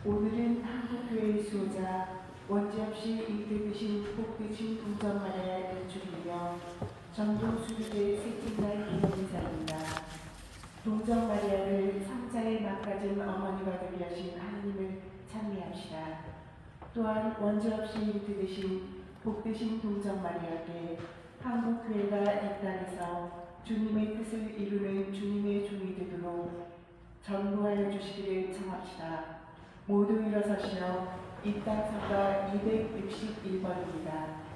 오늘은 한국교회의 수호자 원지없이 잉태되신 복되신 동정 마리아 일주기며 전도 수유대 셋째날 기념인사입니다. 동정 마리아를 성자의 막가진 어머니가 되게 하신 하느님을 찬미합시다. 또한 원지없이 잉태되신 복되신 동정 마리아께 한국교회가 이 땅에서 주님의 뜻을 이루는 주님의 종이 되도록 전도하여 주시기를 청합시다. 모두 일어서시어 입당 선가 261번입니다.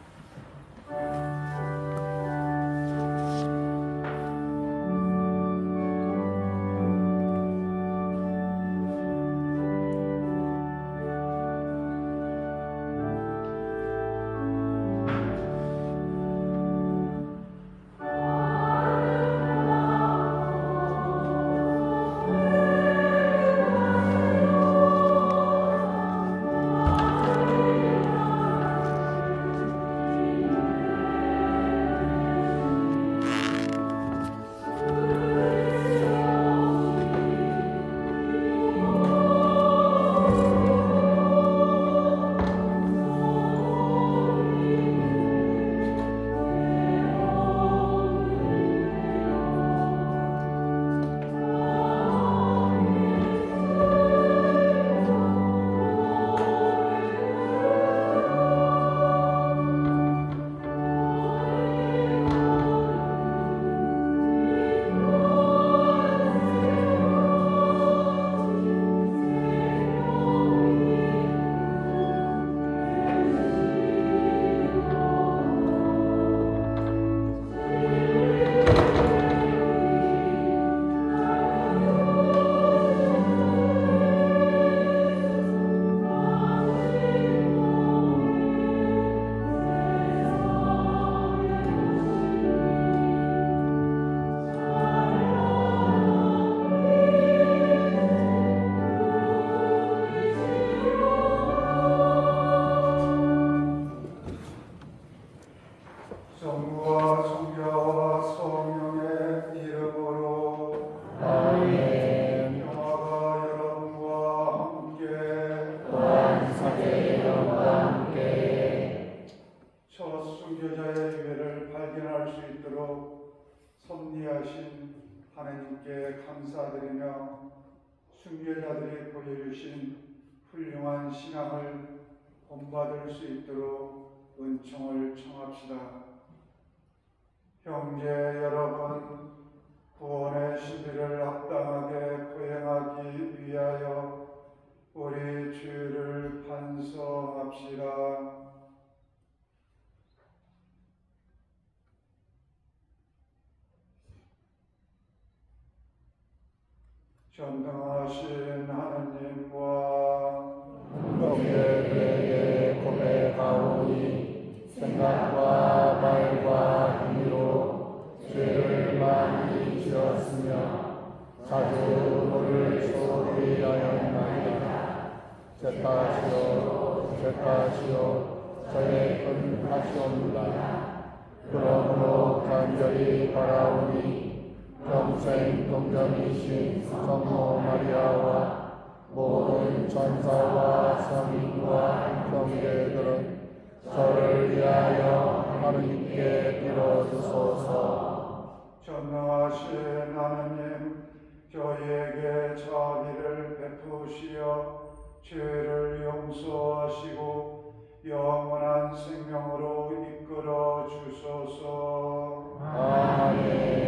하나님께 감사드리며 순교자들이 보여주신 훌륭한 신앙을 본받을 수 있도록 은총을 청합시다. 형제 여러분, 구원의 신비를 합당하게 거행하기 위하여 우리 주를 반성합시다. 전능하신 하느님과 너희에게 고백하오니 생각과 말과 행위로 죄를 많이 지었으며 자주 너를 소홀히 하였나이다. 제 탓이요 저의 큰 탓이옵니다. 그러므로 간절히 바라오니 평생 동정이신 성모 마리아와 모든 천사와 성인과 형제들은 저를 위하여 하느님께 빌어주소서. 전능하신 하느님, 저희에게 자비를 베푸시어 죄를 용서하시고 영원한 생명으로 이끌어 주소서. 아멘.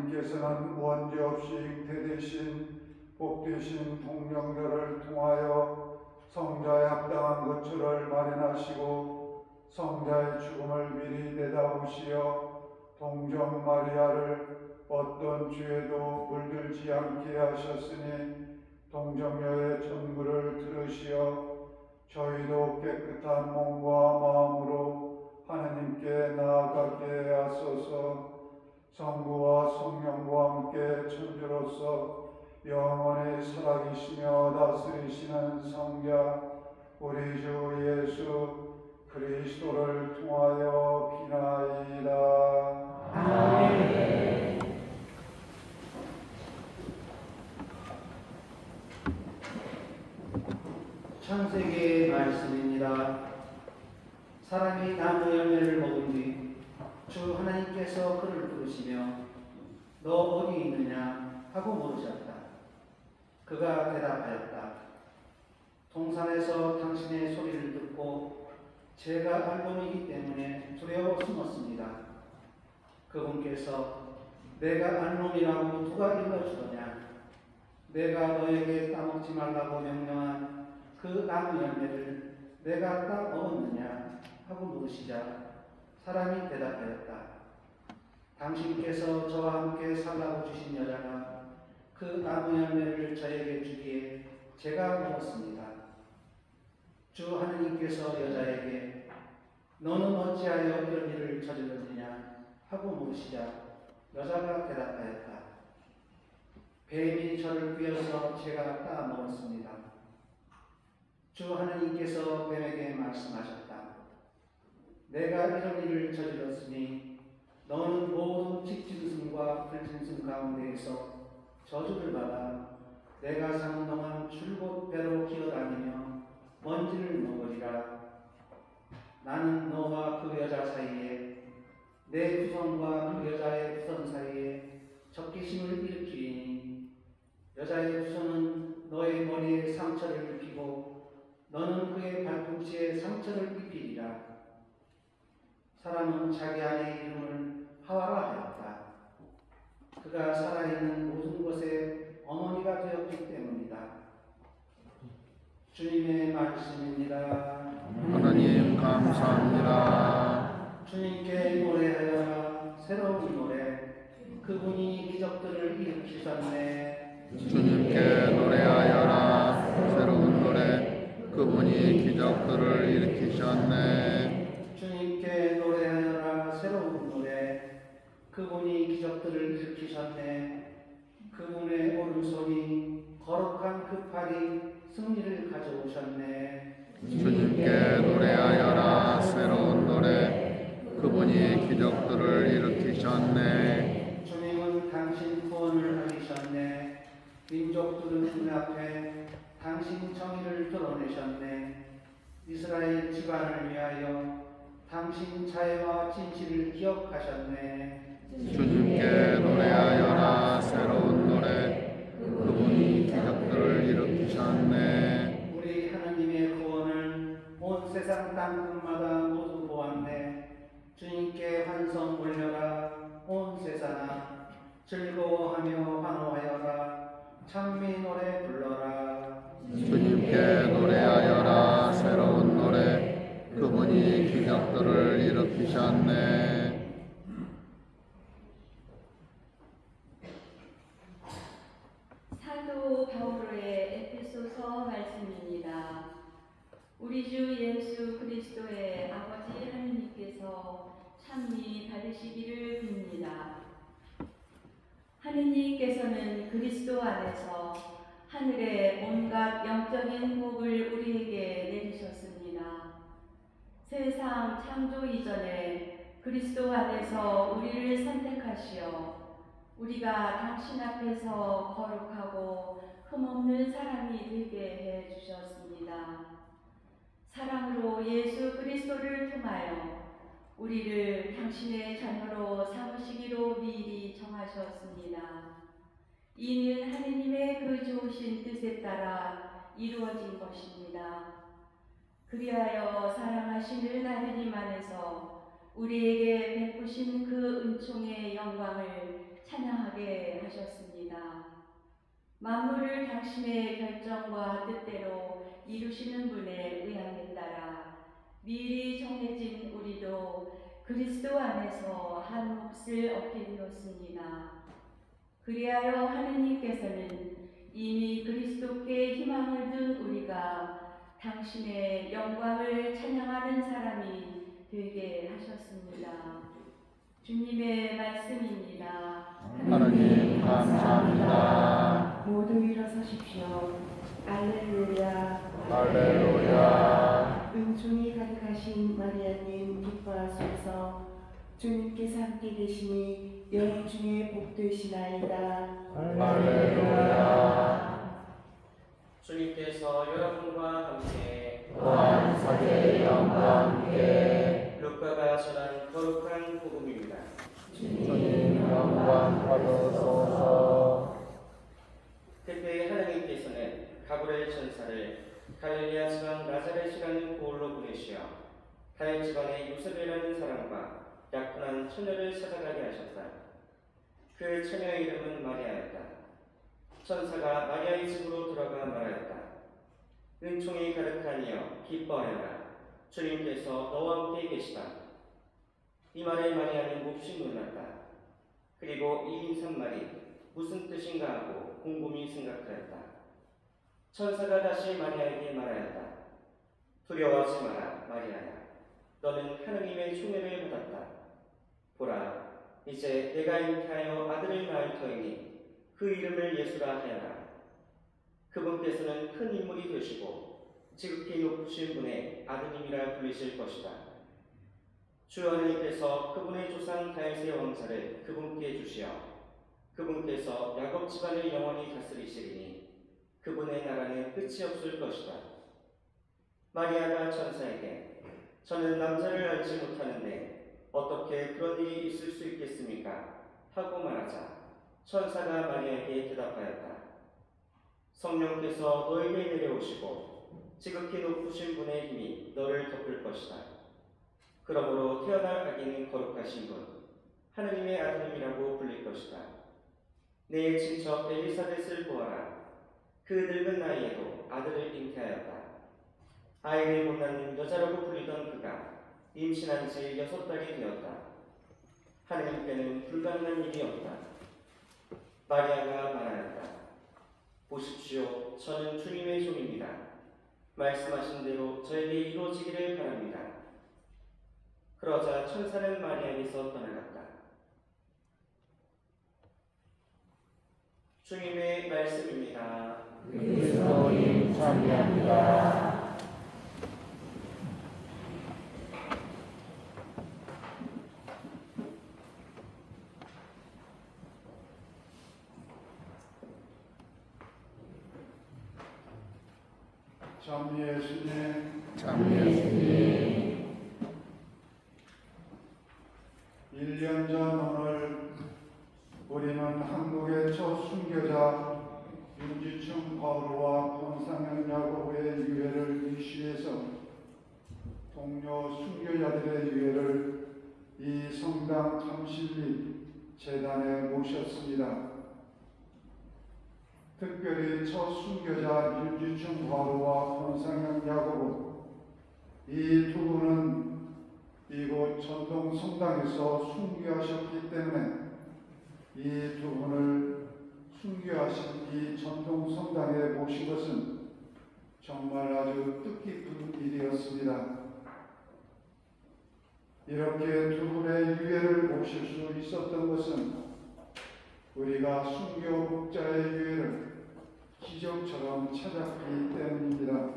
하느님께서는 원죄 없이 잉태되신 복되신 동정녀를 통하여 성자의 합당한 거처를 마련하시고 성자의 죽음을 미리 내다보시어 동정 마리아를 어떤 죄도 물들지 않게 하셨으니 동정녀의 전부를 들으시어 저희도 깨끗한 몸과 마음으로 하느님께 나아가게 하소서. 성부와 성령과 함께 천주로서 영원히 살아계시며 다스리시는 성자 우리 주 예수 그리스도를 통하여 비나이다. 아멘. 창세기의 말씀입니다. 사람이 나무 열매를 먹은 뒤 주 하나님께서 그를 부르시며 너 어디 있느냐 하고 물으셨다. 그가 대답하였다. 동산에서 당신의 소리를 듣고 제가 알몸이기 때문에 두려워 숨었습니다. 그분께서 내가 알몸이라고 누가 일러주더냐? 내가 너에게 따먹지 말라고 명령한 그 나무 열매를 내가 따먹었느냐? 하고 물으시자 사람이 대답하였다. 당신께서 저와 함께 살라고 주신 여자가 그 나무 열매를 저에게 주기에 제가 먹었습니다. 주 하느님께서 여자에게 너는 어찌하여 이런 일을 저질렀느냐 하고 물으시자 여자가 대답하였다. 뱀이 저를 꿰어서 제가 따 먹었습니다. 주 하느님께서 뱀에게 말씀하셨다. 내가 이런 일을 저질렀으니 너는 모든 직짐승과 불짐승 가운데에서 저주를 받아 내가 사는 동안 줄곧 배로 기어다니며 먼지를 먹으리라. 나는 너와 그 여자 사이에 내 후손과 그 여자의 후손 사이에 적개심을 일으키리니 여자의 후손은 너의 머리에 상처를 입히고 너는 그의 발꿈치에 상처를 입히리라. 사람은 자기 아내의 이름을 하와라 하였다. 그가 살아있는 모든 것에 어머니가 되었기 때문이다. 주님의 말씀입니다. 하나님 감사합니다. 주님께 노래하여라. 새로운 노래. 그분이 기적들을 일으키셨네. 주님께 노래하여라. 새로운 노래. 그분이 기적들을 일으키셨네. 주님께 노래하여라. 새로운 노래. 그분이 기적들을 일으키셨네. 그분의 오른손이 거룩한 그 팔이 승리를 가져오셨네. 주님께 노래하여라. 새로운 노래. 그분이 기적들을 일으키셨네. 주님은 당신 구원을 알리셨네. 민족들은 눈앞에 당신 정의를 드러내셨네. 이스라엘 집안을 위하여 당신 자애와 진실을 기억하셨네. 주님께 노래하여라. 새로운 노래. 그분이 기적들을 일으키셨네. 우리 하나님의 구원을 온 세상 땅끝마다 모두 보았네. 주님께 환성 올려라. 온 세상아 즐거워하며 환호하여라. 찬미 노래 불러라. 주님께 노래하여라. 새로운 노래. 그분이 기적들을 일으키셨네. 사도 바오로의 에베소서 말씀입니다. 우리 주 예수 그리스도의 아버지 하느님께서 찬미 받으시기를 빕니다. 하느님께서는 그리스도 안에서 하늘의 온갖 영적인 복을 우리에게 내리셨습니다. 세상 창조 이전에 그리스도 안에서 우리를 선택하시어 우리가 당신 앞에서 거룩하고 흠없는 사람이 되게 해주셨습니다. 사랑으로 예수 그리스도를 통하여 우리를 당신의 자녀로 삼으시기로 미리 정하셨습니다. 이는 하느님의 그 좋으신 뜻에 따라 이루어진 것입니다. 그리하여 사랑하시는 하느님 안에서 우리에게 베푸신 그 은총의 영광을 찬양하게 하셨습니다. 만물을 당신의 결정과 뜻대로 이루시는 분의 의향에 따라 미리 정해진 우리도 그리스도 안에서 한 몫을 얻게 되었습니다. 그리하여 하느님께서는 이미 그리스도께 희망을 둔 우리가 당신의 영광을 찬양하는 사람이 되게 하셨습니다. 주님의 말씀입니다. 하나님 감사합니다. 모두 일어서십시오. 알렐루야. 할렐루야. 은총이 가득하신 마리아님 기뻐하소서. 주님께서 함께 계시니 여인 중에 복되시나이다. 할렐루야. 주님께서 여러분과 함께 또한 사제의 영과 함께 루카가 전한 거룩한 복음입니다. 주님 영광 받으소서. 그때 하나님께서는 가브리엘 천사를 갈릴리아 지방 나자렛이라는 고을로 보내시어 다윗 집안의 요셉이라는 사람과 약혼한 처녀를 찾아가게 하셨다. 그 처녀의 이름은 마리아였다. 천사가 마리아의 집으로 들어가 말하였다. 은총이 가득하니여 기뻐하여라. 주님께서 너와 함께 계시다. 이 말에 마리아는 몹시 놀랐다. 그리고 이 인사말이 무슨 뜻인가 하고 곰곰이 생각하였다. 천사가 다시 마리아에게 말하였다. 두려워하지 마라, 마리아야. 너는 하느님의 총애를 받았다. 보라, 이제 내가 잉태하여 아들을 낳을 터이니 그 이름을 예수라 하여라. 그분께서는 큰 인물이 되시고 지극히 높으신 분의 아드님이라 불리실 것이다. 주 하나님께서 그분의 조상 다윗의 왕자를 그분께 주시어 그분께서 야곱 집안을 영원히 다스리시리니 그분의 나라는 끝이 없을 것이다. 마리아가 천사에게 저는 남자를 알지 못하는데 어떻게 그런 일이 있을 수 있겠습니까? 하고 말하자 천사가 마리아에게 대답하였다. 성령께서 너에게 내려오시고 지극히 높으신 분의 힘이 너를 덮을 것이다. 그러므로 태어날 아기는 거룩하신 분, 하느님의 아드님이라고 불릴 것이다. 내 친척 엘리사벳을 보아라. 그 늙은 나이에도 아들을 잉태하였다. 아이를 못 낳는 여자라고 불리던 그가 임신한 지 6달이 되었다. 하느님께는 불가능한 일이 없다. 마리아가 말하였다. 보십시오, 저는 주님의 종입니다. 말씀하신 대로 저에게 이루어지기를 바랍니다. 그러자 천사는 마리아에게서 떠나갔다. 주님의 말씀입니다. 그리스도님 찬미합니다. 참 예수님, 참 예수님, 1년 전 오늘 우리는 한국의 첫 순교자 윤지충 바울과 권상현 야고보의 유해를 위시해서 동료 순교자들의 유해를 이 성당 감실리 재단에 모셨습니다. 특별히 첫 순교자 윤지충 바울과 권상현 야고보 이 두 분은 이곳 전동 성당에서 순교하셨기 때문에 이 두 분을 순교하신 이 전동 성당에 모신 것은 정말 아주 뜻깊은 일이었습니다. 이렇게 두 분의 유해를 모실 수 있었던 것은 우리가 순교 목자의 유해를 기적처럼 찾았기 때문입니다.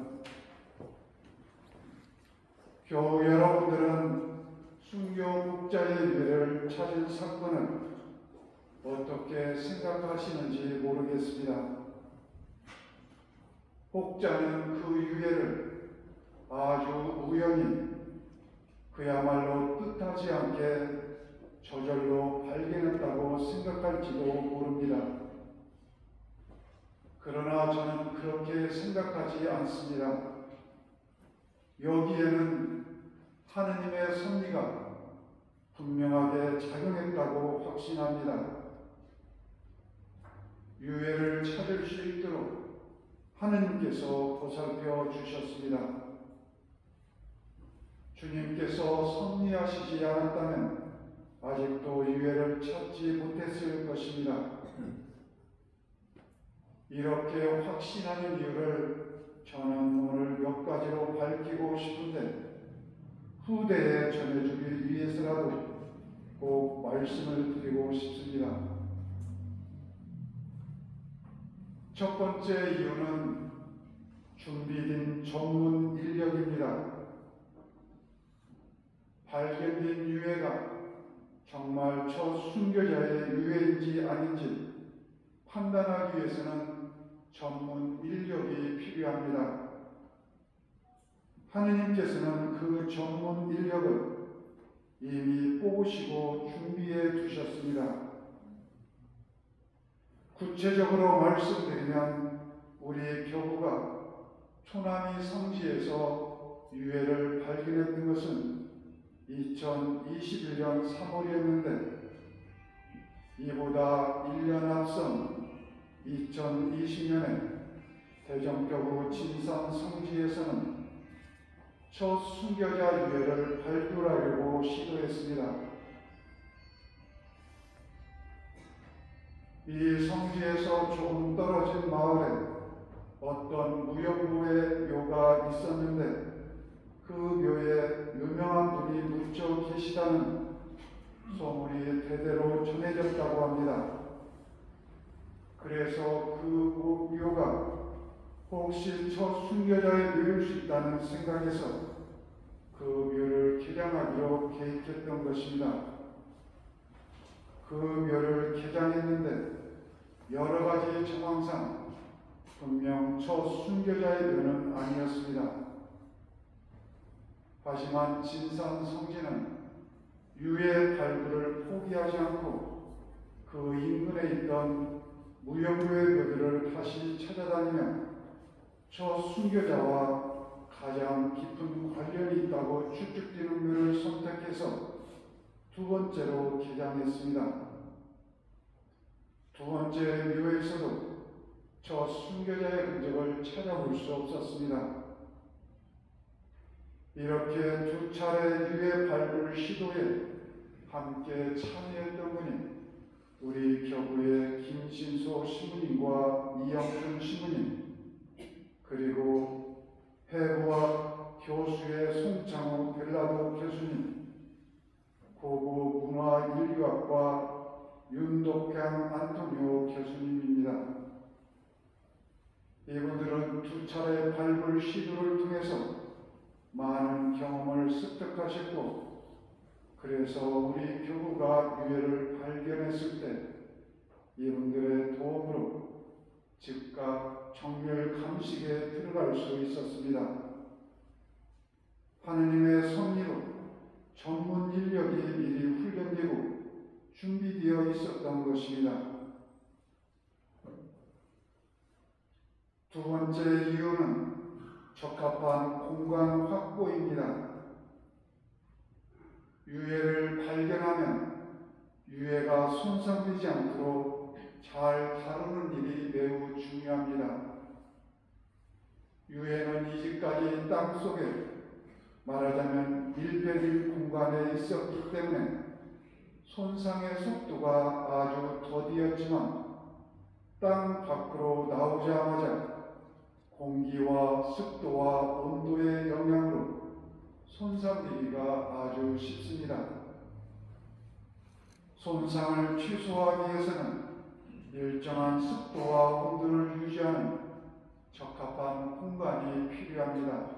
교우 여러분들은 순교 목자의 유해를 찾은 사건을 어떻게 생각하시는지 모르겠습니다. 목자는 그 유해를 아주 우연히 그야말로 뜻하지 않게 저절로 발견했다고 생각할지도 모릅니다. 그러나 저는 그렇게 생각하지 않습니다. 여기에는 하느님의 섭리가 분명하게 작용했다고 확신합니다. 유해를 찾을 수 있도록 하느님께서 보살펴 주셨습니다. 주님께서 섭리하시지 않았다면 아직도 유해를 찾지 못했을 것입니다. 이렇게 확신하는 이유를 저는 오늘 몇 가지로 밝히고 싶은데 후대에 전해주기 위해서라도 꼭 말씀을 드리고 싶습니다. 첫 번째 이유는 준비된 전문 인력입니다. 발견된 유해가 정말 저 순교자의 유해인지 아닌지 판단하기 위해서는 전문 인력이 필요합니다. 하느님께서는 그 전문 인력을 이미 뽑으시고 준비해 두셨습니다. 구체적으로 말씀드리면 우리 교구가 초남이 성지에서 유해를 발견했던 것은 2021년 3월이었는데 이보다 1년 앞선 2020년에 대전교구 진산 성지에서는 첫 순교자 유해를 발굴하려고 시도했습니다. 이 성지에서 조금 떨어진 마을에 어떤 무형무의 묘가 있었는데 그 묘에 유명한 분이 묻혀 계시다는 소문이 대대로 전해졌다고 합니다. 그래서 그 묘가 혹시 첫 순교자의 묘일 수 있다는 생각에서 그 묘를 개장하기로 계획했던 것입니다. 그 묘를 개장했는데 여러 가지 정황상 분명 첫 순교자의 묘는 아니었습니다. 하지만 진산 성지는 유해 발굴을 포기하지 않고 그 인근에 있던 무형무의 묘들을 다시 찾아다니며 저 순교자와 가장 깊은 관련이 있다고 추측되는 묘를 선택해서 두 번째로 개장했습니다. 두 번째 묘에서도 저 순교자의 흔적을 찾아볼 수 없었습니다. 이렇게 두 차례 유해 발굴 시도에 함께 참여했던 분이 우리 교구의 김신소 신부님과 이영준 신부님, 그리고 해부학 교수의 송창호 벨라도 교수님, 고고 문화인류학과 윤덕향 안토니오 교수님입니다. 이분들은 두 차례 발굴 시도를 통해서 많은 경험을 습득하셨고, 그래서 우리 교구가 유해를 발견했을 때 이분들의 도움으로 즉각 정밀 감식에 들어갈 수 있었습니다. 하느님의 섭리로 전문 인력이 미리 훈련되고 준비되어 있었던 것입니다. 두 번째 이유는 적합한 공간 확보입니다. 유해를 발견하면 유해가 손상되지 않도록 잘 다루는 일이 매우 중요합니다. 유해는 이제까지 땅속에 말하자면 1:1 공간에 있었기 때문에 손상의 속도가 아주 더디었지만 땅 밖으로 나오자마자 공기와 습도와 온도의 영향으로 손상되기가 아주 쉽습니다. 손상을 최소화하기 위해서는 일정한 습도와 온도를 유지하는 적합한 공간이 필요합니다.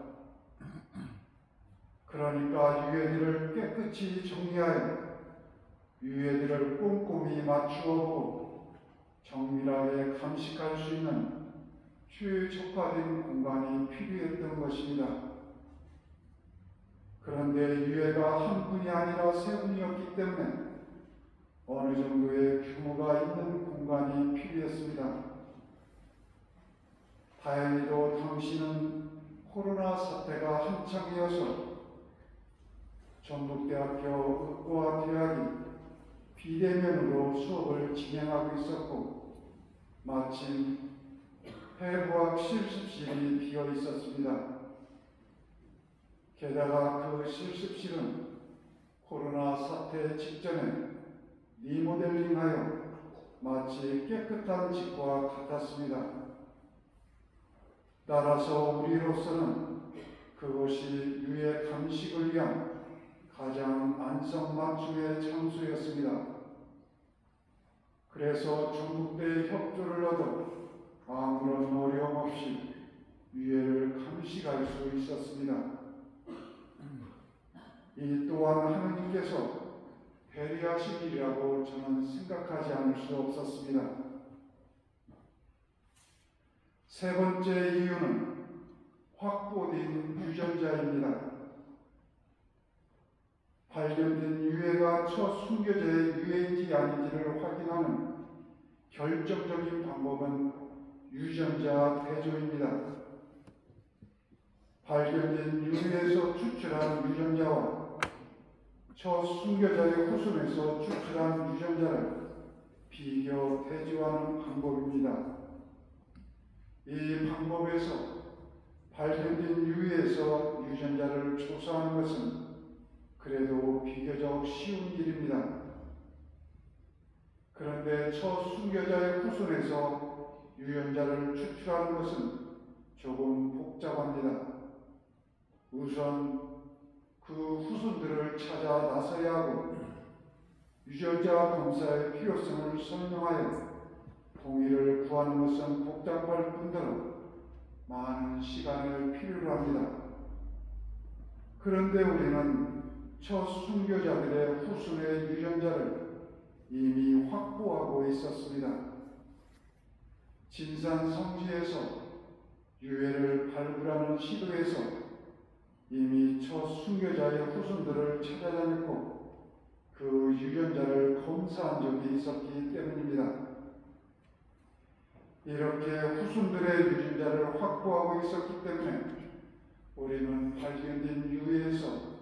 그러니까 유해들을 깨끗이 정리하여 유해들을 꼼꼼히 맞추어보고 정밀하게 감식할 수 있는 최적화된 공간이 필요했던 것입니다. 그런데 유해가 한 분이 아니라 세 분이었기 때문에 어느 정도의 규모가 있는 공간이 필요했습니다. 다행히도 당시는 코로나 사태가 한창이어서 전북대학교 의과대학이 비대면으로 수업을 진행하고 있었고, 마침 폐부학 실습실이 비어 있었습니다. 게다가 그 실습실은 코로나 사태 직전에 리모델링하여 마치 깨끗한 집과 같았습니다. 따라서 우리로서는 그것이 유해 감식을 위한 가장 안성맞춤의 장소였습니다. 그래서 전국대의 협조를 얻어 아무런 어려움 없이 유해를 감식할 수 있었습니다. 이 또한 하느님께서 배려하신 일이라고 저는 생각하지 않을 수 없었습니다. 세 번째 이유는 확보된 유전자입니다. 발견된 유해가 첫 순교자의 유해인지 아닌지를 확인하는 결정적인 방법은 유전자 대조입니다. 발견된 유해에서 추출한 유전자와 첫 순교자의 후손에서 추출한 유전자를 비교 대조하는 방법입니다. 이 방법에서 발견된 유해에서 유전자를 조사하는 것은 그래도 비교적 쉬운 일입니다. 그런데 첫 순교자의 후손에서 유전자를 추출하는 것은 조금 복잡합니다. 우선 그 후손들을 찾아 나서야 하고 유전자 검사의 필요성을 설명하여 동의를 구하는 것은 복잡할 뿐더러 많은 시간을 필요로 합니다. 그런데 우리는 첫 순교자들의 후손의 유전자를 이미 확보하고 있었습니다. 진산 성지에서 유해를 발굴하는 시도에서 이미 첫 순교자의 후손들을 찾아다녔고 그 유전자를 검사한 적이 있었기 때문입니다. 이렇게 후손들의 유전자를 확보하고 있었기 때문에 우리는 발견된 유해에서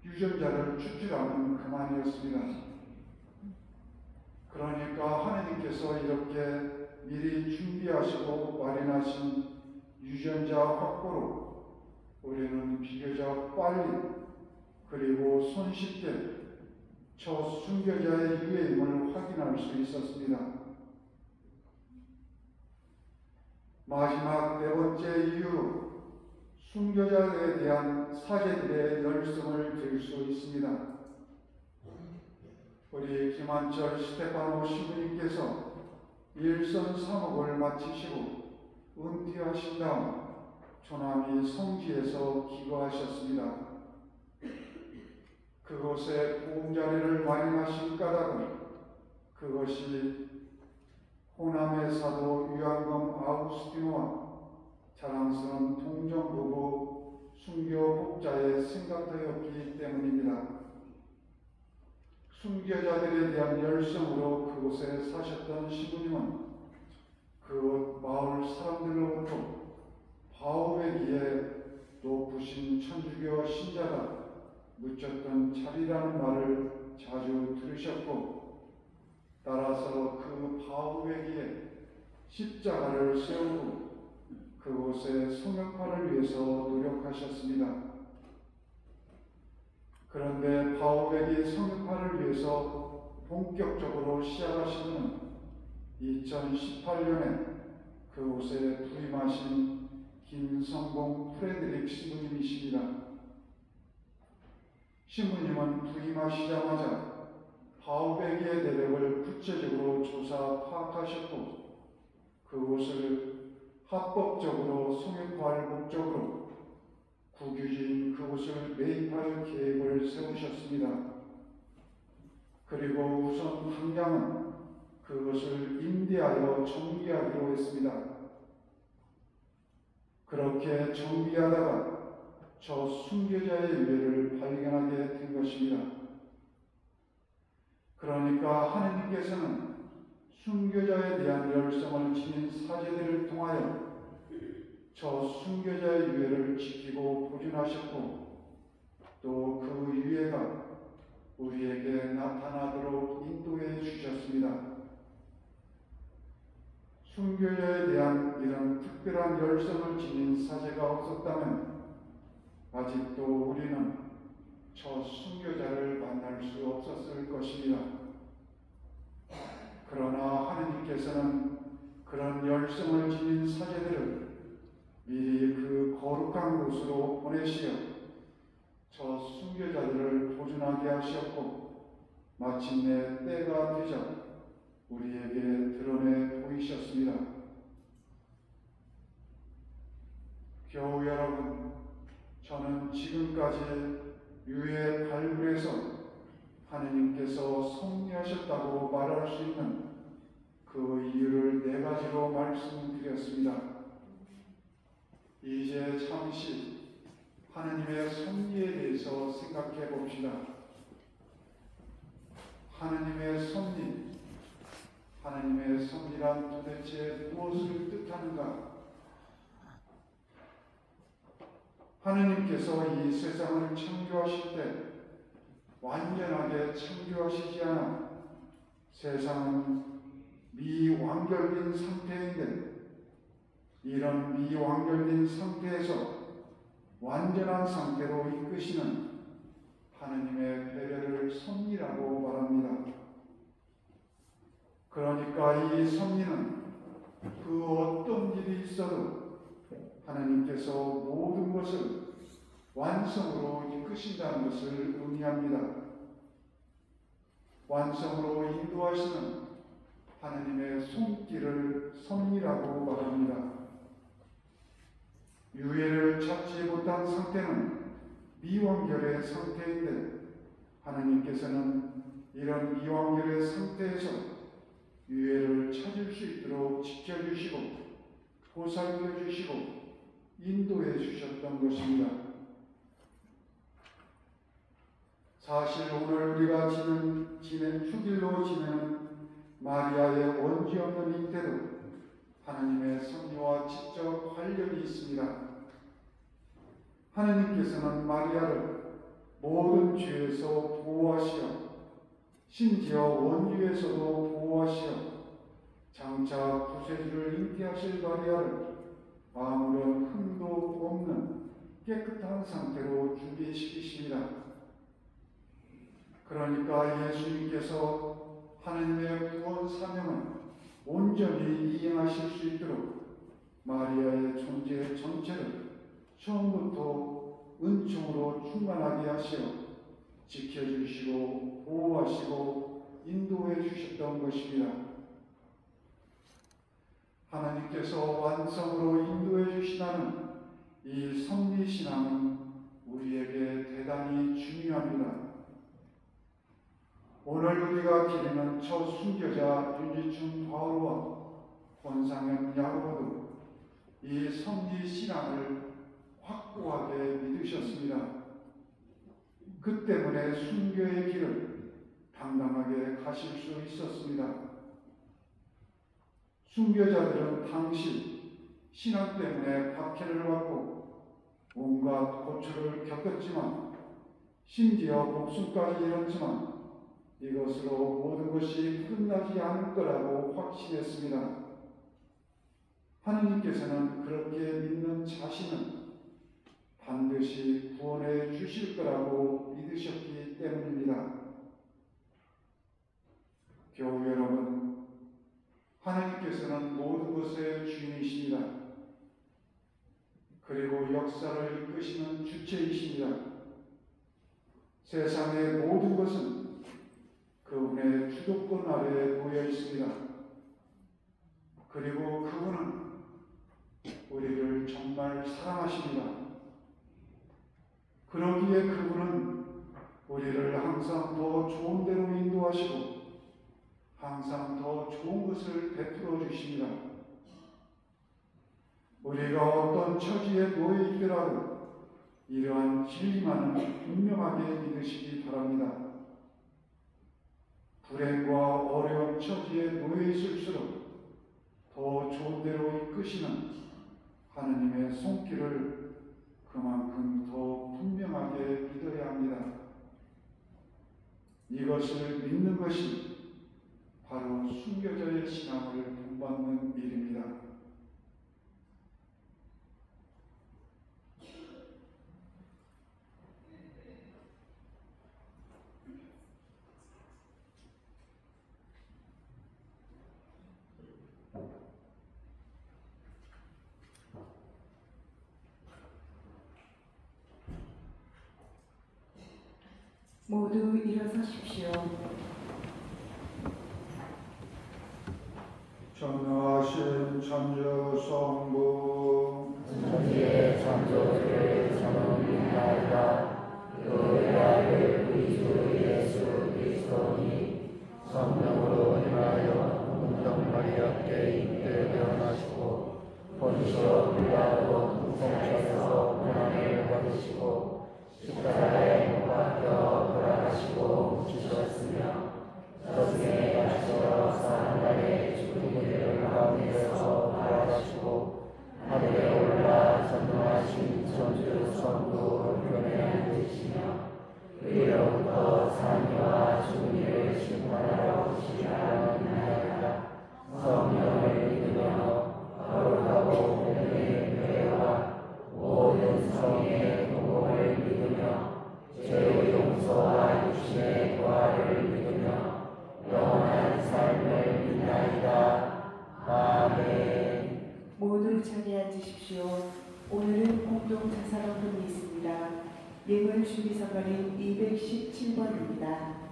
유전자를 추출하면 그만이었습니다. 그러니까 하느님께서 이렇게 미리 준비하시고 마련하신 유전자 확보로 우리는 비교적 빨리 그리고 손쉽게 첫 순교자의 유해임을 확인할 수 있었습니다. 마지막 네 번째 이유로 순교자에 대한 사제들의 열성을 들 수 있습니다. 우리 김한철 스테파노 신부님께서 일선 사목을 마치시고 은퇴하신 다음 조남이 성지에서 기거하셨습니다. 그곳에 보험자리를 마련하신 까닭은 그것이 호남의 사도 유한검 아우구스티노와 자랑스러운 동정부부 순교 복자의 생각하였기 때문입니다. 순교자들에 대한 열성으로 그곳에 사셨던 시부님은 그곳 마을 사람들로부터 바오베기에 높으신 천주교 신자가 묻혔던 자리라는 말을 자주 들으셨고 따라서 그 바오베기에 십자가를 세우고 그곳의 성역화를 위해서 노력하셨습니다. 그런데 바오베기 성역화를 위해서 본격적으로 시작하시는 2018년에 그곳에 부임하신 김성봉 프레드릭 신부님이십니다. 신부님은 부임하시자마자 바오베기의 내력을 구체적으로 조사 파악하셨고 그곳을 합법적으로 성역화할 목적으로 국유지인 그곳을 매입할 계획을 세우셨습니다. 그리고 우선 당장은 그것을 임대하여 정비하기로 했습니다. 그렇게 정비하다가 저 순교자의 유해를 발견하게 된 것입니다. 그러니까 하느님께서는 순교자에 대한 열성을 지닌 사제들을 통하여 저 순교자의 유해를 지키고 보존하셨고 또 그 유해가 우리에게 나타나도록 인도해 주셨습니다. 순교자에 대한 이런 특별한 열성을 지닌 사제가 없었다면 아직도 우리는 저 순교자를 만날 수 없었을 것입니다. 그러나 하느님께서는 그런 열성을 지닌 사제들을 미리 그 거룩한 곳으로 보내시어 저 순교자들을 보존하게 하셨고 마침내 때가 되자 우리에게 드러내 보이셨습니다. 교우 여러분, 저는 지금까지 유해 발굴에서 하느님께서 섭리하셨다고 말할 수 있는 그 이유를 4가지로 말씀드렸습니다. 이제 잠시 하느님의 섭리에 대해서 생각해 봅시다. 하느님의 섭리란 도대체 무엇을 뜻하는가? 하느님께서 이 세상을 창조하실 때 완전하게 창조하시지 않아 세상은 미완결된 상태인데 이런 미완결된 상태에서 완전한 상태로 이끄시는 하느님의 배려를 섭리라고 말합니다. 그러니까 이 섭리는 그 어떤 일이 있어도 하나님께서 모든 것을 완성으로 이끄신다는 것을 의미합니다. 완성으로 인도하시는 하나님의 손길을 섭리라고 말합니다. 유해를 찾지 못한 상태는 미완결의 상태인데 하나님께서는 이런 미완결의 상태에서 유해를 찾을 수 있도록 지켜주시고 보살펴 주시고 인도해 주셨던 것입니다. 사실 오늘 우리가 휴일로 지내는 마리아의 원죄 없는 잉태도 하나님의 섭리와 직접 관련이 있습니다. 하나님께서는 마리아를 모든 죄에서 보호하시어 심지어 원죄에서도 보호하시어 장차 구세주를 잉태하실 마리아를 아무런 흠도 없는 깨끗한 상태로 준비시키십니다. 그러니까 예수님께서 하나님의 구원 사명을 온전히 이행하실 수 있도록 마리아의 존재 전체를 처음부터 은총으로 충만하게 하시어 지켜주시고 보호하시고 인도해 주셨던 것입니다. 하나님께서 완성으로 인도해 주시다는 이 섭리신앙은 우리에게 대단히 중요합니다. 오늘 우리가 기리는 첫 순교자 윤지춘 바오로와 권상현 야고보도 이 섭리신앙을 확고하게 믿으셨습니다. 그 때문에 순교의 길을 당당하게 가실 수 있었습니다. 순교자들은 당시 신앙 때문에 박해를 받고 온갖 고초를 겪었지만 심지어 목숨까지 잃었지만 이것으로 모든 것이 끝나지 않을 거라고 확신했습니다. 하느님께서는 그렇게 믿는 자신은 반드시 구원해 주실 거라고 믿으셨기 때문입니다. 교우 여러분, 하나님께서는 모든 것의 주인이십니다. 그리고 역사를 이끄시는 주체이십니다. 세상의 모든 것은 그분의 주도권 아래에 놓여 있습니다. 그리고 그분은 우리를 정말 사랑하십니다. 그러기에 그분은 우리를 항상 더 좋은 데로 인도하시고 항상 더 좋은 것을 베풀어 주십니다. 우리가 어떤 처지에 놓여 있더라도 이러한 진리만은 분명하게 믿으시기 바랍니다. 불행과 어려운 처지에 놓여 있을수록 더 좋은 데로 이끄시는 하느님의 손길을 그만큼 더 분명하게 믿어야 합니다. 이것을 믿는 것이 바로 순교자의 신앙을 본받는 일입니다. 모두 일어서십시오. 전능하신 천주 성부 천지의 창조주를 전하옵나이다. 그의 아들 우리 주 예수 그리스도니 성령으로 인하여 문정 마리아께 잉태 태어나시고 본시오 빌라도 공성에서 고난을 받으시고 십자가에 못 박혀 돌아가시고 묻히셨으며 저승에 가시어 사흘 만에 죽은 이들 가운데서 부활하시고 하늘에 올라 전능하신 천주 성부 우편에 앉으시며 그로부터 산이와 죽은 이를 심판하러 오시리라 믿나이다. 성령을 믿으며 거룩하고 공의의 교회와 모든 성의 공공을 믿으며 죄의 용서와 육신의 부활을 믿으며 영원한 삶을 믿나이다. 아멘. 모두 자리에 앉으십시오. 오늘은 공동 자살언금이 있습니다. 예물 준비서걸인 217번입니다.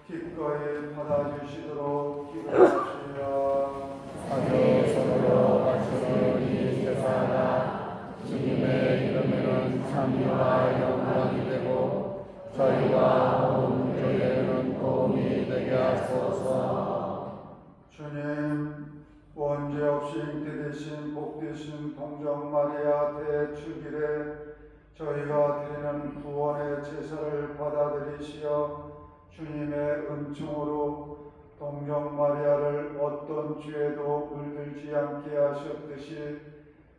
기꺼이 받아주시도록 기도하시라. 사도서로 바치는 이 세상아 주님의 이름에는 찬미와 영광이 되고 저희와 온 교회에는 도움이 되게 하소서. 주님, 원죄 없이 잉태되신 복되신 동정 마리아 대축일에 저희가 드리는 구원의 제사를 받아들이시어 주님의 은총으로 동정 마리아를 어떤 죄도 물들지 않게 하셨듯이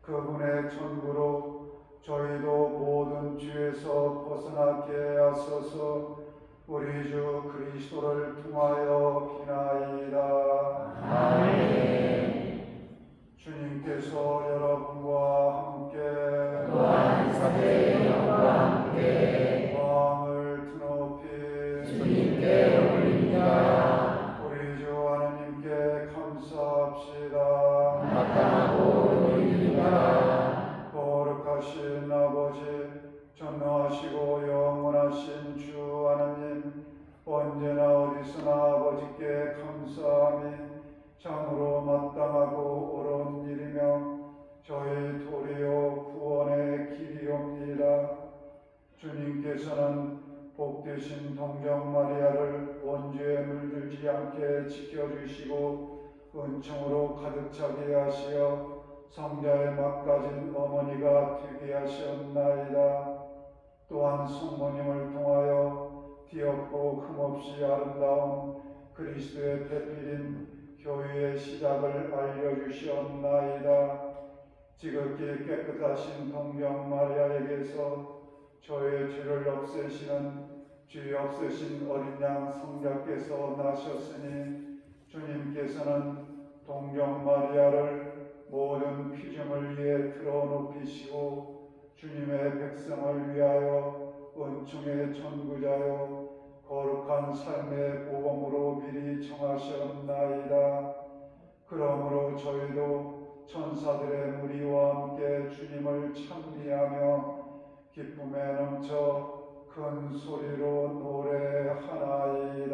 그분의 천구로 저희도 모든 죄에서 벗어나게 하소서. 우리 주 그리스도를 통하여 비나이다. 아멘. 주님께서 여러분과 함께 또한 사제의 영과 함께 마음을 드높이 주님께 올립니다. 우리 주 하나님께 감사합시다. 마땅하고 의입니다. 거룩하신 아버지, 전능하시고 영원하신 주 하나님, 언제나 어디서나 아버지께 감사함이 참으로 마땅하고 옳은 일이며 저희 도리요 구원의 길이옵니다. 주님께서는 복되신 동정 마리아를 원죄에 물들지 않게 지켜주시고 은총으로 가득 차게 하시어 성자의 막가진 어머니가 되게 하셨나이다. 또한 성모님을 통하여 뒤엎고 흠없이 아름다운 그리스도의 배필인 교회의 시작을 알려주시었나이다. 지극히 깨끗하신 동정 마리아에게서 저의 죄를 없애시는 죄 없으신 어린 양 성자께서 나셨으니 주님께서는 동정 마리아를 모든 피조물 위에 들어눕히시고 주님의 백성을 위하여 은총의 전구자요 거룩한 삶의 보험으로 미리 정하셨나이다. 그러므로 저희도 천사들의 무리와 함께 주님을 찬미하며 기쁨에 넘쳐 큰 소리로 노래하나이다.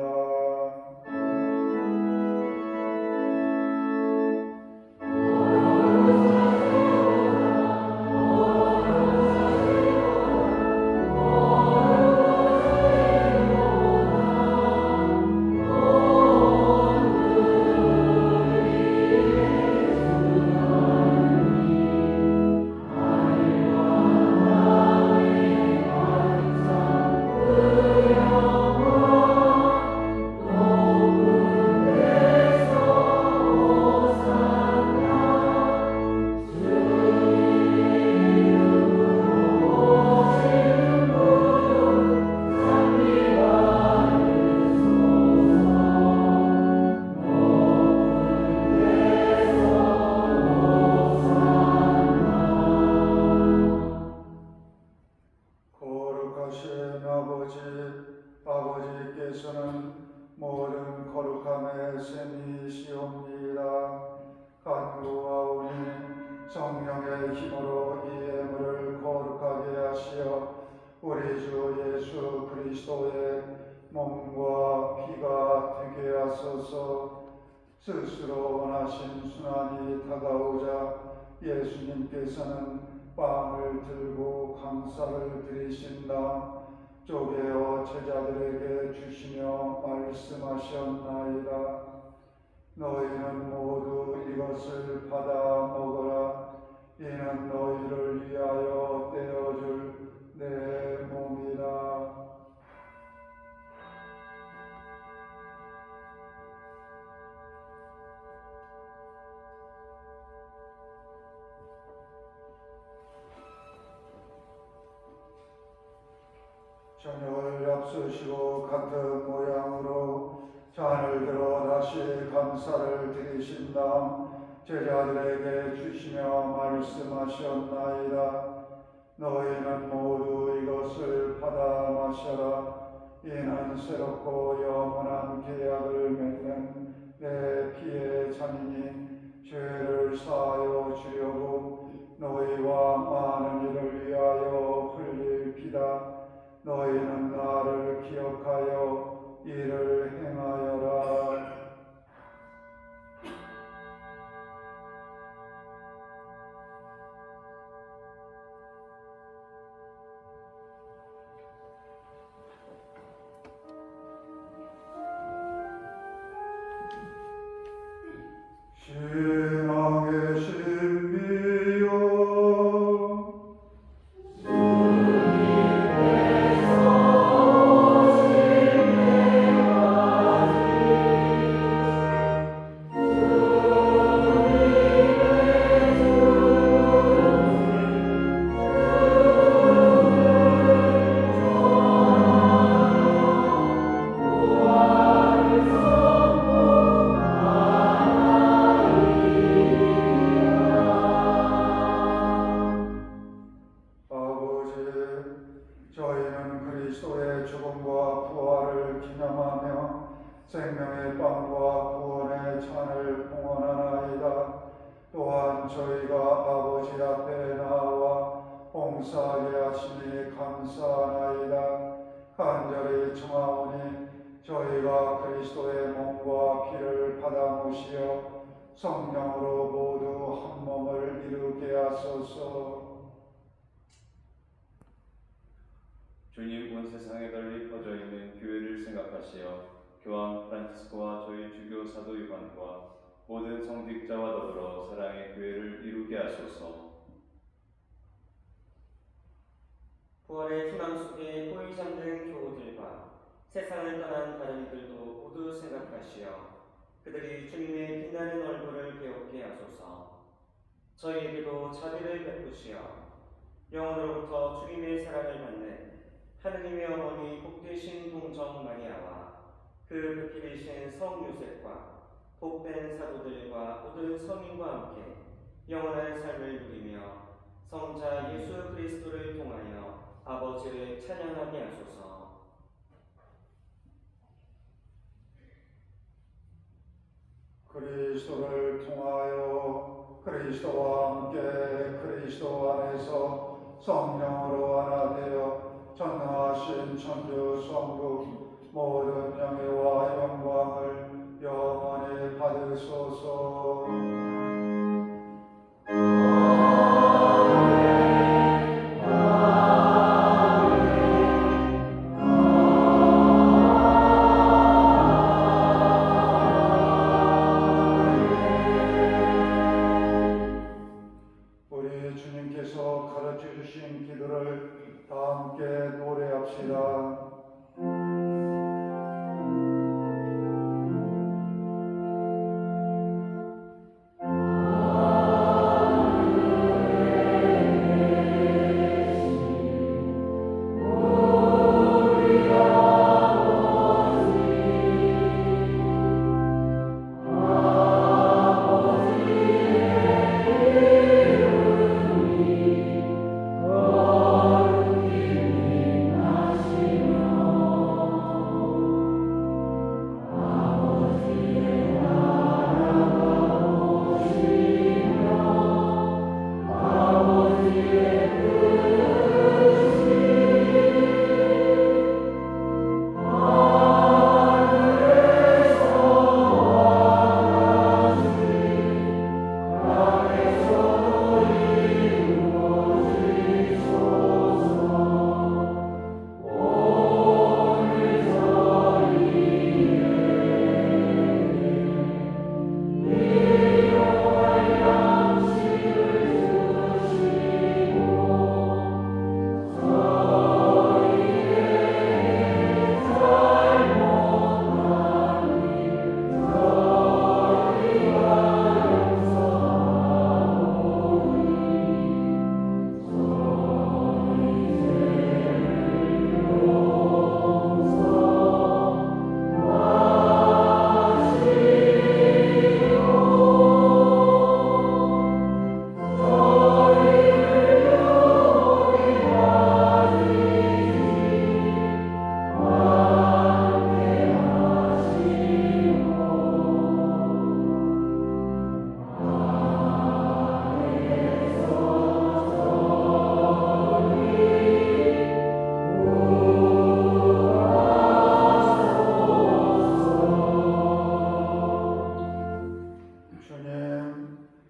아버지께서는 모든 거룩함의 셈이시옵니다. 간구하오니 성령의 힘으로 이 예물을 거룩하게 하시어 우리 주 예수 그리스도의 몸과 피가 되게 하소서. 스스로 원하신 순환이 다가오자 예수님께서는 빵을 들고 감사를 드리신 다음 쪼개어 제자들에게 주시며 말씀하셨나이다. 너희는 모두 이것을 받아 먹어라. 이는 너희를 위하여 떼어줄 내 몸이다. 저녁을 앞서시고 같은 모양으로 잔을 들어 다시 감사를 드리신 다음 제자들에게 주시며 말씀하셨나이다. 너희는 모두 이것을 받아 마셔라. 이는 새롭고 영원한 계약을 맺는 내 피의 잔이니 죄를 사하여 주려고 너희와 많은 이를 위하여 흘릴 피다. 너희는 나를 기억하여 이를 행하여라. 신앙의 신비 봉사하게 하시니 감사하나이다. 간절히 청하오니 저희가 그리스도의 몸과 피를 받아 모시어 성령으로 모두 한 몸을 이루게 하소서. 주님, 온 세상에 널리 퍼져 있는 교회를 생각하시어 교황 프란치스코와 저희 주교 사도 요한과 모든 성직자와 더불어 사랑의 교회를 이루게 하소서. 부활의 희망 속에 포위 잠든 교우들과 세상을 떠난 다른 이들도 모두 생각하시어 그들이 주님의 빛나는 얼굴을 배우게 하소서. 저희에게도 자비를 베푸시어 영원으로부터 주님의 사랑을 받는 하느님의 어머니 복되신 동정 마리아와 그 배필이신 성 요셉과 복된 사도들과 모든 성인과 함께 영원한 삶을 누리며 성자 예수 그리스도를 통하여 아버지를 찬양하게 하소서. 그리스도를 통하여 그리스도와 함께 그리스도 안에서 성령으로 하나 되어 전능하신 천주 성부 모든 영예와 영광을 영원히 받으소서. 우리 주님께서 가르쳐 주신 기도를 다 함께 노래합시다.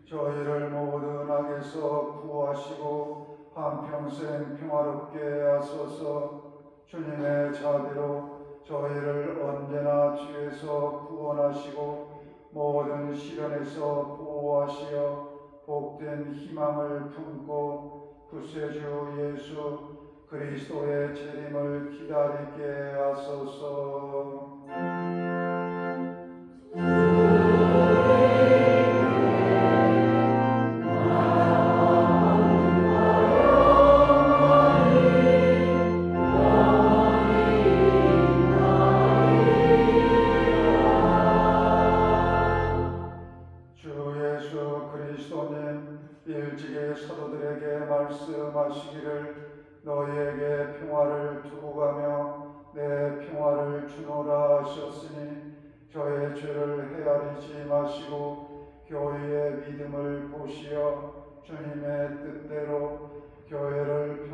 저희를 모든 악에서 구하시고 한평생 평화롭게 하소서. 주님의 자비로 저희를 언제나 죄에서 구원하시고 모든 시련에서 보호하시어 복된 희망을 품고 구세주 예수 그리스도의 재림을 기다리게 하소서. 일찍이 사도들에게 말씀하시기를 너희에게 평화를 두고 가며 내 평화를 주노라 하셨으니 저의 죄를 헤아리지 마시고 교회의 믿음을 보시어 주님의 뜻대로 교회를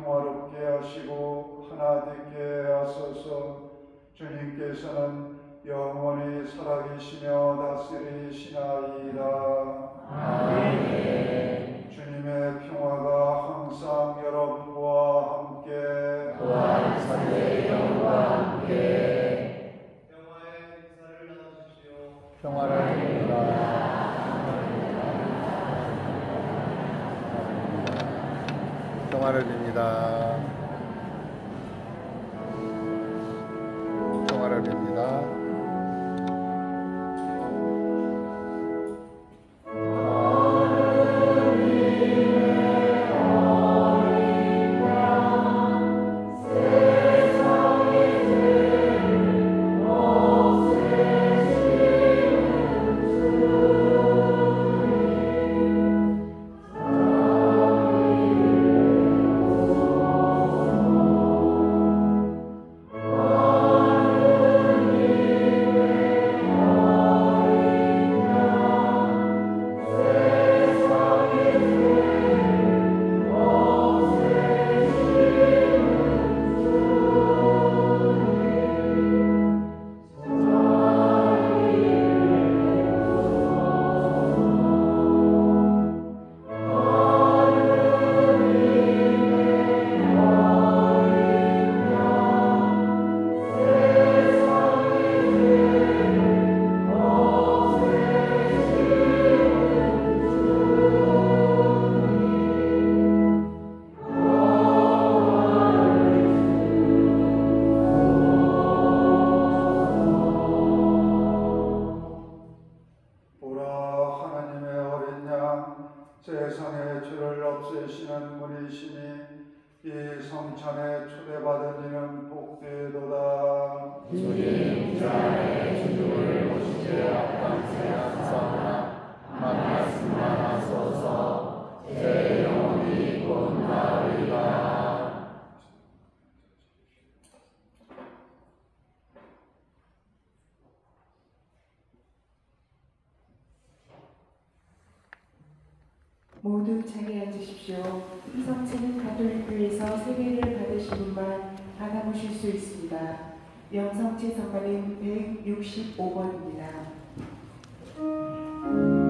하나님께서는 영원히 살아계시며 다스리시나이다. 아멘. 주님의 평화가 항상 여러분과 함께 또한 사도의 영과 함께 평화의 인사를 나눠주십시오. 평화를 드립니다. 평화를 빕니다. 평화를 빕니다. 세상의 죄를 없애시는 분이시니 이 성찬에 초대받은 이는 복되도다. 주님, 주 안에 주님을 모시지 앞당세하사오나 말씀만 하소서. 제 영혼이 곧 나으리라. 모두 자리에 앉으십시오. 이 성찬은 가톨릭교회에서 세례를 받으신 분만 받아보실 수 있습니다. 영성체 선발은 165번입니다. 주님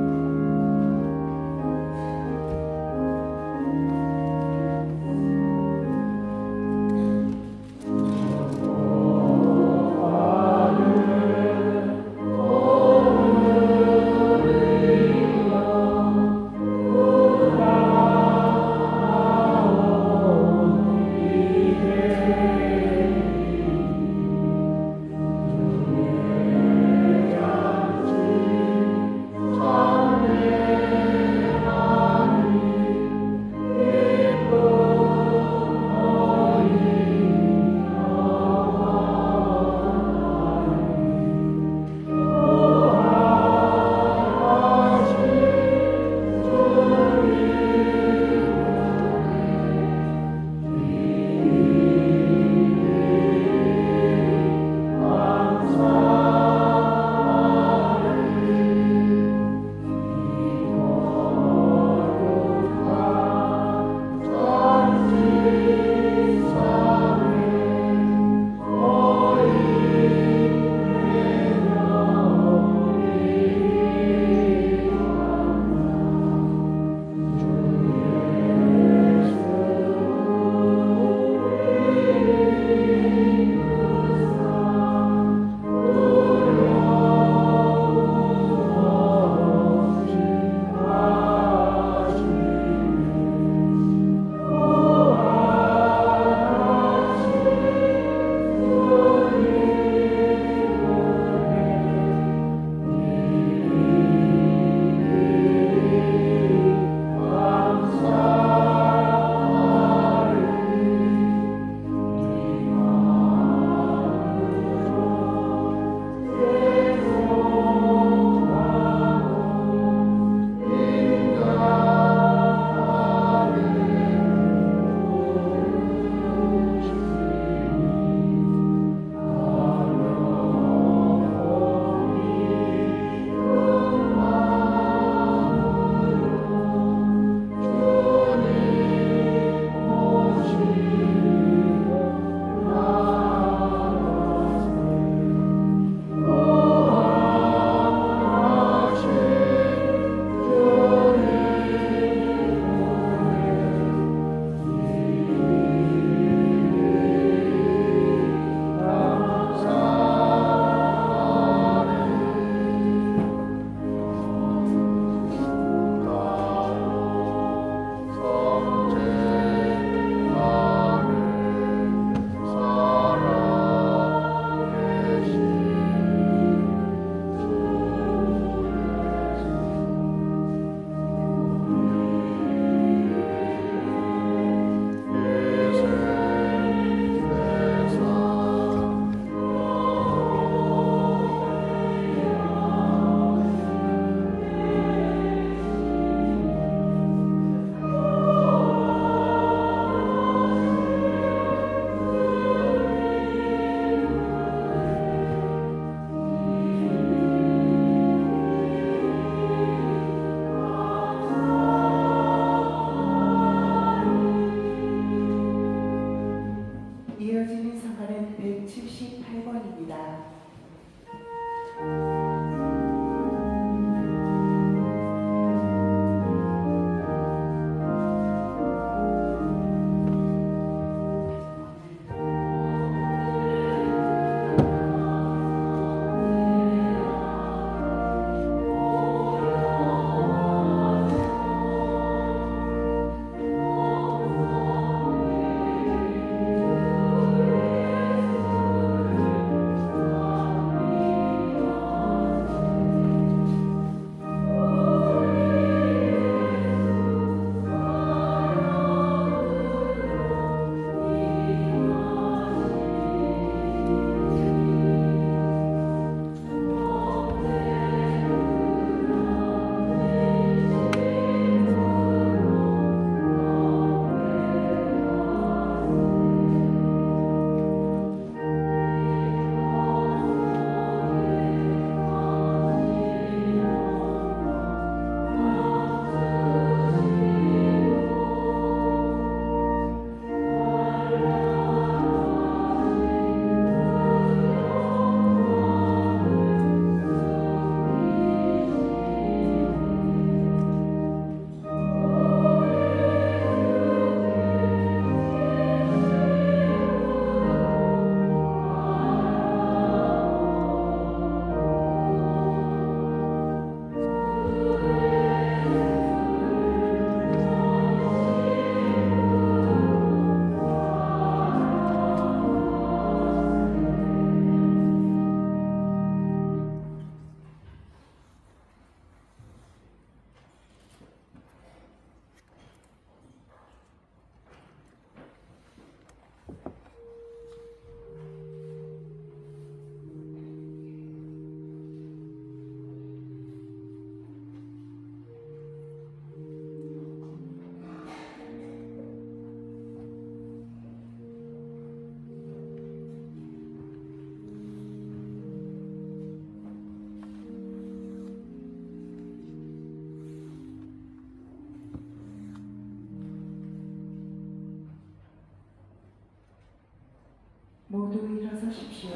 모두 일어서십시오.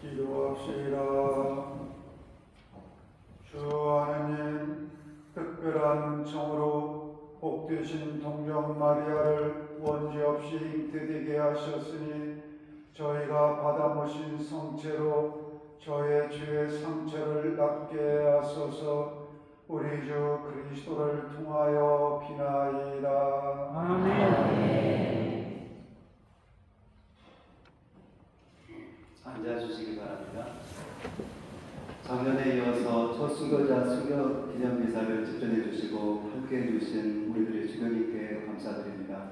기도합시다. 주 하느님, 특별한 은총으로 복되신 동정 마리아를 원죄 없이 잉태되게 하셨으니 저희가 받아 모신 성체로 저의 죄의 상처를 낫게 하소서. 우리 주 그리스도를 통하여 비나이다. 아멘. 앉아주시기 바랍니다. 작년에 이어서 첫 순교자 순교 기념 미사를 집전해 주시고 함께 해주신 우리들의 주교님께 감사드립니다.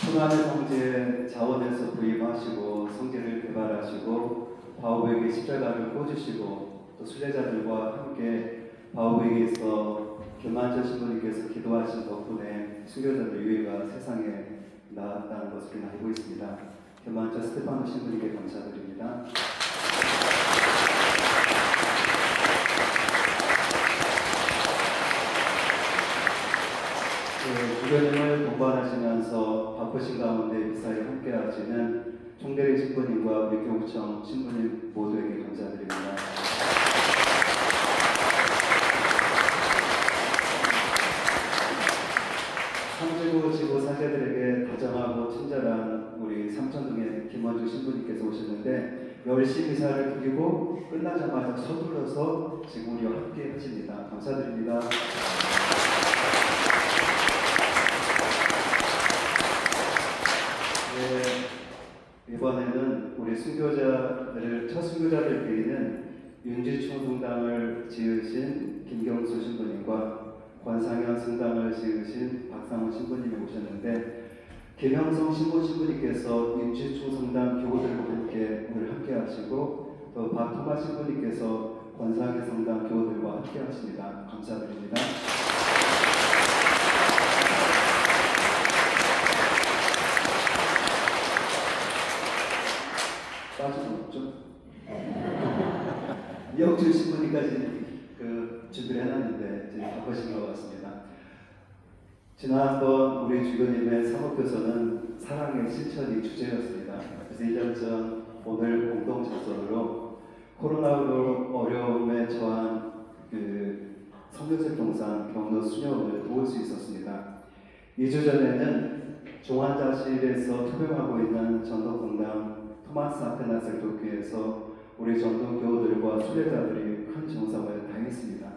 천안의 성지에 자원에서 부임하시고 성지를 개발하시고 바오에게 십자가를 꽂으시고 또 순례자들과 함께 바오에게서 교만저 신부님께서 기도하신 덕분에 순교자들 유해가 세상에 나았다는 것을 우리는 알고 있습니다. 교만저 스테파노 신부님께 감사드립니다. 주교님을 동반하시면서 바쁘신 가운데 미사에 함께 하시는 총대리 신부님과 우리 교구청 신부님 모두에게 감사드립니다. 상지구 지구 사제들에게 다정하고 친절한 우리 삼천동의 김원주 신부님께서 오셨는데 열심히 미사를 드리고 끝나자마자 서둘러서 지금 우리와 함께 하십니다. 감사드립니다. 이번에는 우리 순교자들을 첫 순교자를 드리는 윤지충 성당을 지으신 김경수 신부님과 권상현 성당을 지으신 박상훈 신부님이 오셨는데 김형성 신부님께서 윤지충 성당 교우들과 함께 하시고 또 박토마 신부님께서 권상현 성당 교우들과 함께 하십니다. 감사드립니다. 빠져나왔죠? 이영준 신부님까지 준비를 해놨는데 이제 바쁘신 것 같습니다. 지난번 우리 주교님의 사목교서는 사랑의 실천이 주제였습니다. 그래서 1년 전 오늘 공동작서로 코로나로 어려움에 처한 성교색 동산 경로 수녀원을 도울 수 있었습니다. 2주 전에는 종환자실에서 투병하고 있는 전도공당 토마스 아테나스 교회에서 우리 전도 교우들과 순례자들이 큰 정성을 다했습니다.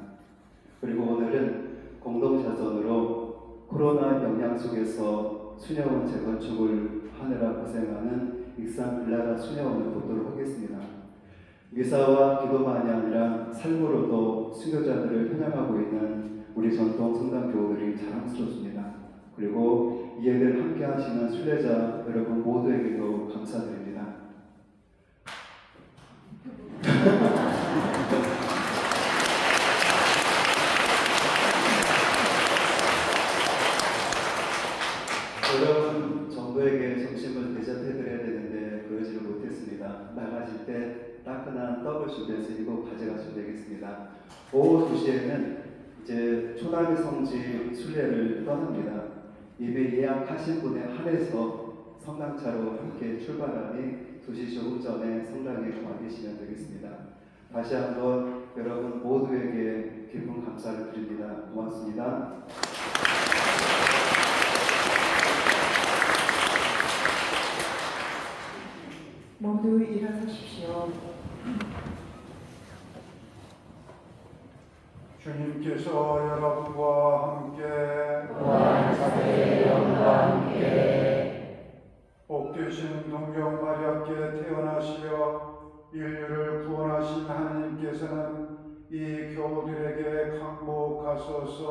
그리고 오늘은 공동자선으로 코로나 영향 속에서 수녀원 재건축을 하느라 고생하는 익산 빌라라 수녀원을 돕도록 하겠습니다. 미사와 기도만이 아니라 삶으로도 순교자들을 현양하고 있는 우리 전통 성당 교우들이 자랑스럽습니다. 그리고 이 일을 함께 하시는 순례자 여러분 모두에게도 감사드립니다. 여러분 정부에게 점심을 대접해드려야 되는데 그러지를 못했습니다. 나가실 때 따끈한 떡을 준비해서 가져가시면 되겠습니다. 오후 2시에는 이제 초나비 성지 순례를 떠납니다. 이미 예약하신 분에 한해서 성당차로 함께 출발하니 2시 조금 전에 성당에 와 계시면 되겠습니다. 다시 한번 여러분 모두에게 깊은 감사를 드립니다. 고맙습니다. 모두 일어서십시오. 주님께서 여러분과 함께 복되신 동정 마리아께 태어나시어 인류를 구원하신 하나님께서는 이 교우들에게 강복하소서.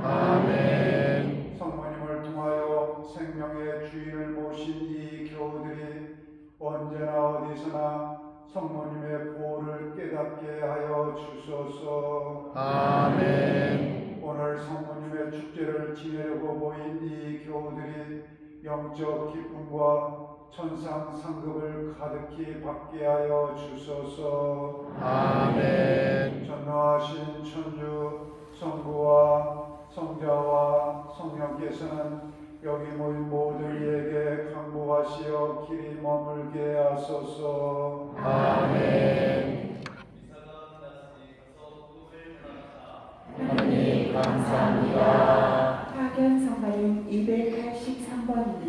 아멘. 성모님을 통하여 생명의 주인을 모신 이 교우들이 언제나 어디서나 성모님의 보호를 깨닫게 하여 주소서. 아멘. 오늘 성모님의 축제를 지내려고 모인 이 교우들이 영적 기쁨과 천상 상급을 가득히 받게 하여 주소서. 아멘. 전능하신 천주 성부와 성자와 성령께서는 여기 모인 모든 이에게 강구하시어 길이 머물게 하소서. 아멘. 하나님 감사합니다. 파견 성가님 283번입니다.